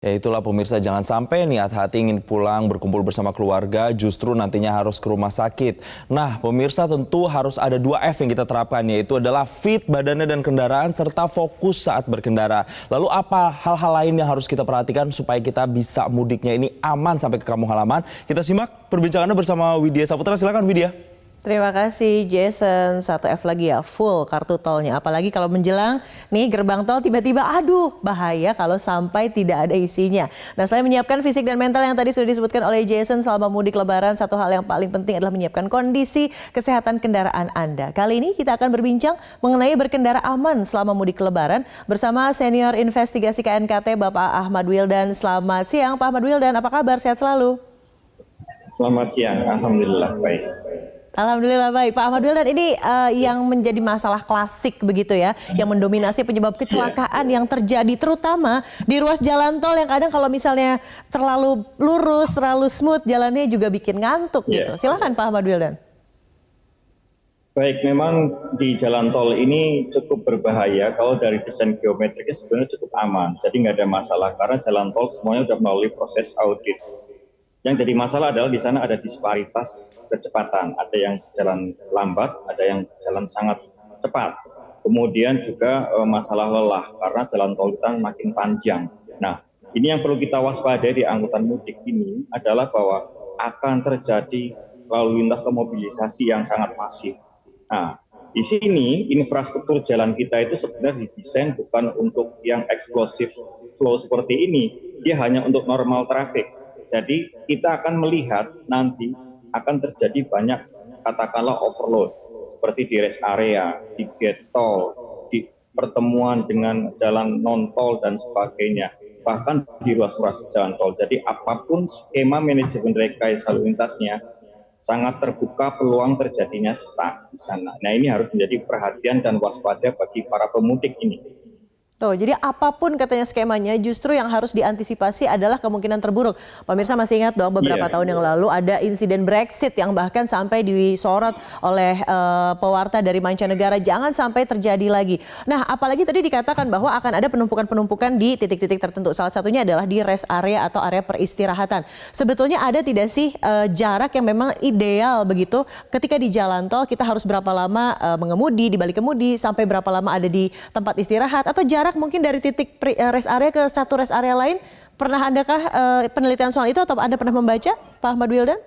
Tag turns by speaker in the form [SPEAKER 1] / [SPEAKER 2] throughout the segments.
[SPEAKER 1] Ya itulah pemirsa, jangan sampai niat hati ingin pulang berkumpul bersama keluarga justru nantinya harus ke rumah sakit. Nah pemirsa, tentu harus ada 2 F yang kita terapkan, yaitu adalah fit badannya dan kendaraan serta fokus saat berkendara. Lalu apa hal-hal lain yang harus kita perhatikan supaya kita bisa mudiknya ini aman sampai ke kampung halaman? Kita simak perbincangannya bersama Widya Saputra. Silakan Widya.
[SPEAKER 2] Terima kasih Jason. 1F lagi ya, full kartu tolnya. Apalagi kalau menjelang nih gerbang tol tiba-tiba aduh bahaya kalau sampai tidak ada isinya. Nah, selain menyiapkan fisik dan mental yang tadi sudah disebutkan oleh Jason selama mudik lebaran, satu hal yang paling penting adalah menyiapkan kondisi kesehatan kendaraan Anda. Kali ini kita akan berbincang mengenai berkendara aman selama mudik lebaran bersama senior investigasi KNKT Bapak Ahmad Wildan. Selamat siang Pak Ahmad Wildan, apa kabar? Sehat selalu?
[SPEAKER 3] Selamat siang, alhamdulillah baik.
[SPEAKER 2] Alhamdulillah baik. Pak Ahmad Wildan, ini yang menjadi masalah klasik begitu ya, yang mendominasi penyebab kecelakaan yang terjadi terutama di ruas jalan tol yang kadang kalau misalnya terlalu lurus, terlalu smooth jalannya juga bikin ngantuk gitu. Silakan Pak Ahmad Wildan.
[SPEAKER 3] Baik, memang di jalan tol ini cukup berbahaya. Kalau dari desain geometriknya sebenarnya cukup aman, jadi nggak ada masalah karena jalan tol semuanya sudah melalui proses audit. Yang jadi masalah adalah di sana ada disparitas kecepatan, ada yang jalan lambat, ada yang jalan sangat cepat. Kemudian juga masalah lelah karena jalan tol kita makin panjang. Nah, ini yang perlu kita waspadai di angkutan mudik ini adalah bahwa akan terjadi lalu lintas atau mobilisasi yang sangat masif. Nah, di sini infrastruktur jalan kita itu sebenarnya didesain bukan untuk yang explosive flow seperti ini, dia hanya untuk normal traffic. Jadi kita akan melihat nanti akan terjadi banyak katakanlah overload seperti di rest area, di gate tol, di pertemuan dengan jalan non tol dan sebagainya, bahkan di ruas-ruas jalan tol. Jadi apapun skema manajemen rekayasa lalu lintasnya sangat terbuka peluang terjadinya stuck di sana. Nah, ini harus menjadi perhatian dan waspada bagi para pemudik ini.
[SPEAKER 2] Tuh, jadi apapun katanya skemanya justru yang harus diantisipasi adalah kemungkinan terburuk. Pemirsa masih ingat dong beberapa tahun yang lalu ada insiden Brexit yang bahkan sampai disorot oleh pewarta dari mancanegara. Jangan sampai terjadi lagi. Nah, apalagi tadi dikatakan bahwa akan ada penumpukan-penumpukan di titik-titik tertentu. Salah satunya adalah di rest area atau area peristirahatan. Sebetulnya ada tidak sih jarak yang memang ideal begitu ketika di jalan tol kita harus berapa lama mengemudi, di balik kemudi, sampai berapa lama ada di tempat istirahat atau jarak mungkin dari titik rest area ke satu rest area lain? Pernah adakah penelitian soal itu atau Anda pernah membaca, Pak Ahmad Wildan?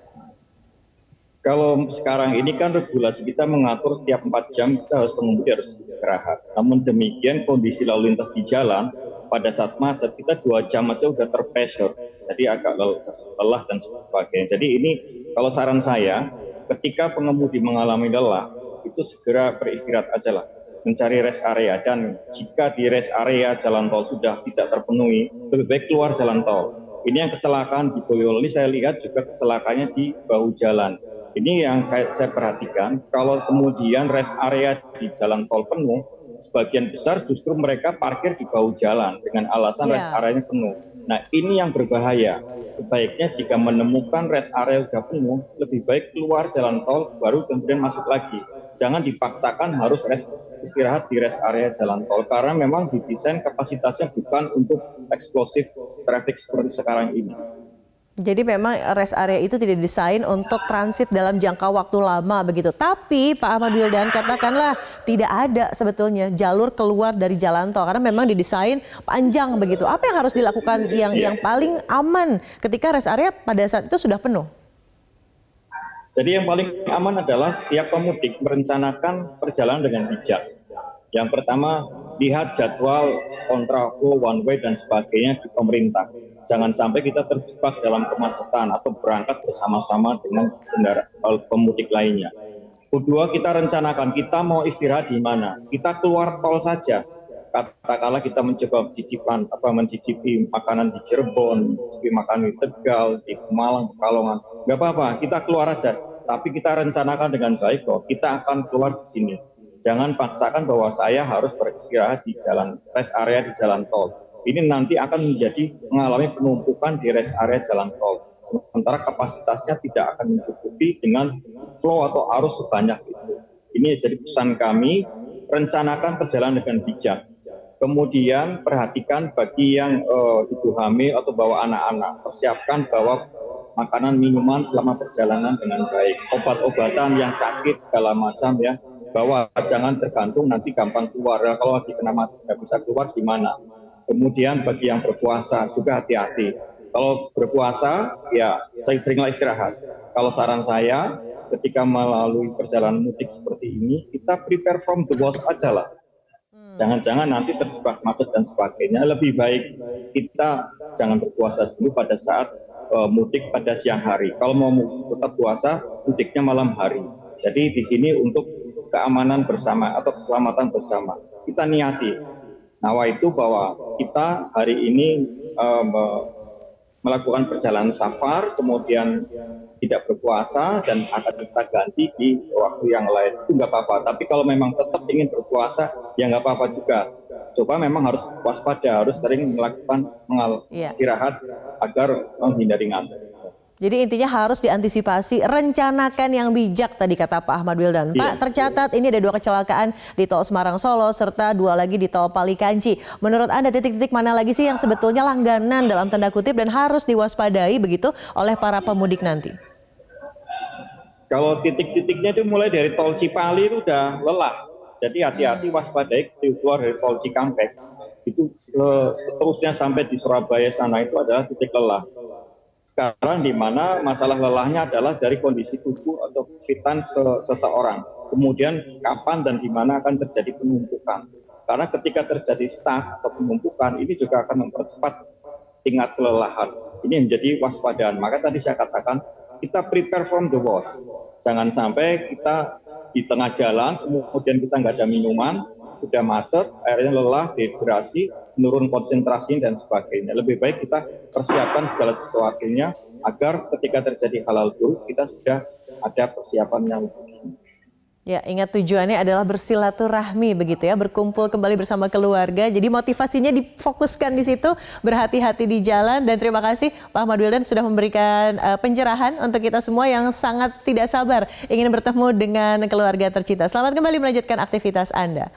[SPEAKER 3] Kalau sekarang ini kan regulasi kita mengatur tiap 4 jam kita harus pengemudi harus istirahat. Namun demikian kondisi lalu lintas di jalan pada saat macet kita 2 jam aja udah terpressure. Jadi agak lelah dan sebagainya. Jadi ini kalau saran saya ketika pengemudi mengalami lelah itu segera beristirahat aja lah, mencari rest area, dan jika di rest area jalan tol sudah tidak terpenuhi, lebih baik keluar jalan tol. Ini yang kecelakaan di Boyolali saya lihat juga kecelakaannya di bahu jalan. Ini yang saya perhatikan, kalau kemudian rest area di jalan tol penuh, sebagian besar justru mereka parkir di bahu jalan dengan alasan rest areanya penuh. Nah, ini yang berbahaya. Sebaiknya jika menemukan rest area sudah penuh, lebih baik keluar jalan tol baru kemudian masuk lagi. Jangan dipaksakan harus istirahat di rest area jalan tol karena memang didesain kapasitasnya bukan untuk eksplosif traffic seperti sekarang ini.
[SPEAKER 2] Jadi memang rest area itu tidak didesain untuk transit dalam jangka waktu lama begitu. Tapi Pak Ahmad Wildan, katakanlah tidak ada sebetulnya jalur keluar dari jalan tol karena memang didesain panjang begitu. Apa yang harus dilakukan yang paling aman ketika rest area pada saat itu sudah penuh?
[SPEAKER 3] Jadi yang paling aman adalah setiap pemudik merencanakan perjalanan dengan bijak. Yang pertama, lihat jadwal kontraflow, one way dan sebagainya di pemerintah. Jangan sampai kita terjebak dalam kemacetan atau berangkat bersama-sama dengan pemudik lainnya. Kedua, kita rencanakan kita mau istirahat di mana. Kita keluar tol saja. Katakanlah kita mencoba mencicipi makanan di Cirebon, mencicipi makanan di Tegal, di Malang, Pekalongan. Nggak apa-apa, kita keluar aja. Tapi kita rencanakan dengan baik bahwa kita akan keluar di sini. Jangan paksakan bahwa saya harus beristirahat di jalan rest area di jalan tol. Ini nanti akan mengalami penumpukan di rest area jalan tol. Sementara kapasitasnya tidak akan mencukupi dengan flow atau arus sebanyak itu. Ini jadi pesan kami, rencanakan perjalanan dengan bijak. Kemudian perhatikan bagi yang ibu hamil atau bawa anak-anak, persiapkan bawa makanan minuman selama perjalanan dengan baik, obat-obatan yang sakit segala macam ya, bawa, jangan tergantung nanti gampang keluar. Ya, kalau lagi kena macet nggak bisa keluar gimana. Kemudian bagi yang berpuasa juga hati-hati. Kalau berpuasa ya seringlah istirahat. Kalau saran saya ketika melalui perjalanan mudik seperti ini, kita prepare from the worst aja lah. Jangan-jangan nanti terjebak macet dan sebagainya. Lebih baik kita jangan berpuasa dulu pada saat mudik pada siang hari. Kalau mau tetap puasa, mudiknya malam hari. Jadi di sini untuk keamanan bersama atau keselamatan bersama. Kita niati. Nah, itu bahwa kita hari ini melakukan perjalanan safar, kemudian tidak berpuasa dan akan kita ganti di waktu yang lain, itu nggak apa-apa. Tapi kalau memang tetap ingin berpuasa, ya nggak apa-apa juga. Coba memang harus waspada, harus sering melakukan istirahat agar menghindari ngantuk.
[SPEAKER 2] Jadi intinya harus diantisipasi, rencanakan yang bijak tadi kata Pak Ahmad Wildan. Pak, tercatat ini ada 2 kecelakaan di tol Semarang Solo serta 2 lagi di tol Palikanci. Menurut Anda titik-titik mana lagi sih yang sebetulnya langganan dalam tanda kutip dan harus diwaspadai begitu oleh para pemudik nanti?
[SPEAKER 3] Kalau titik-titiknya itu mulai dari tol Cipali itu udah lelah. Jadi hati-hati, waspadai keluar dari tol Cikampek. Itu seterusnya sampai di Surabaya sana itu adalah titik lelah. Sekarang di mana masalah lelahnya adalah dari kondisi tubuh atau kefitan seseorang. Kemudian kapan dan di mana akan terjadi penumpukan. Karena ketika terjadi stuck atau penumpukan, ini juga akan mempercepat tingkat kelelahan. Ini menjadi waspadaan. Maka tadi saya katakan, kita prepare from the worst. Jangan sampai kita di tengah jalan, kemudian kita nggak ada minuman, sudah macet, akhirnya lelah, dehidrasi, menurun konsentrasi dan sebagainya. Lebih baik kita persiapkan segala sesuatunya agar ketika terjadi hal-hal buruk kita sudah ada persiapan yang lebih.
[SPEAKER 2] Ya, ingat tujuannya adalah bersilaturahmi begitu ya, berkumpul kembali bersama keluarga. Jadi motivasinya difokuskan di situ, berhati-hati di jalan. Dan terima kasih Pak Ahmad Wildan sudah memberikan pencerahan untuk kita semua yang sangat tidak sabar ingin bertemu dengan keluarga tercinta. Selamat kembali melanjutkan aktivitas Anda.